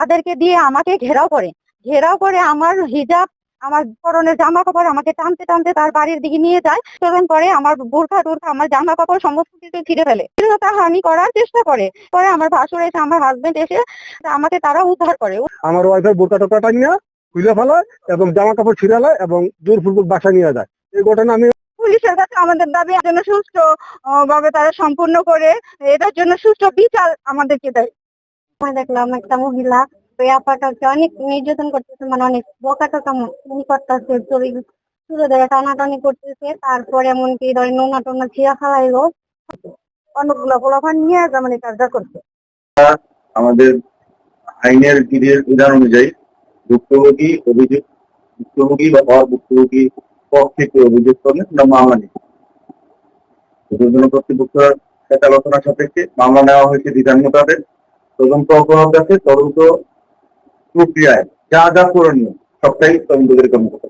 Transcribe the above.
তাদেরকে দিয়ে আমাকে ঘেরাও করে আমার হিজাব, আমার পরনের জামা কাপড় আমাকে টানতে টানতে তার বাড়ির দিকে নিয়ে যায়। চলন করে আমার বোরখা টোরখা আমার জামা কাপড় সমস্ত কিছু ছিঁড়ে ফেলে, হানি করার চেষ্টা করে। পরে আমার ভাসুর এসে, আমার হাজবেন্ড এসে আমাকে তারা উদ্ধার করে। আমার ওয়াইফের বোরখা টোরখা টানিয়ে খুলে ফেলায় এবং জামা কাপড় ছিঁড়ে ফেলায় এবং জোরপূর্বক বাসা নিয়ে যায়। এই ঘটনা আমি পুলিশের কাছে আমাদের দাবি যেন সুষ্ঠু ভাবে তারা সম্পূর্ণ করে, এটার জন্য সুষ্ঠু বিচার আমাদেরকে দেয়। দেখলাম একটা মহিলা ওই আপাটাকে অনেক নির্যাতন করতেছে, মানে অনেক বকাটকা করতেছে, চুলে ধরে টানাটানি করতেছে। তারপরে এমনকি ধরে নোনা টোনা ছিঁড়া ফেলাইলো, অনেকগুলো পোলাপান নিয়ে মানে কাজটা করছে। আমাদের আইনের বিধান অনুযায়ী ভুক্তভোগী বা ভুক্তভোগী পক্ষে অভিযোগ করলে আমরা মামলা নিই। কর্তৃপক্ষের সাথে আলোচনা সাপেক্ষে মামলা নেওয়া হয়েছে বিধান মোতাবেক। তদন্ত অব্যাহত আছে। তদন্ত প্রক্রিয়ায় যা যা করণীয় সবটাই তদন্তকারী কর্মকর্তা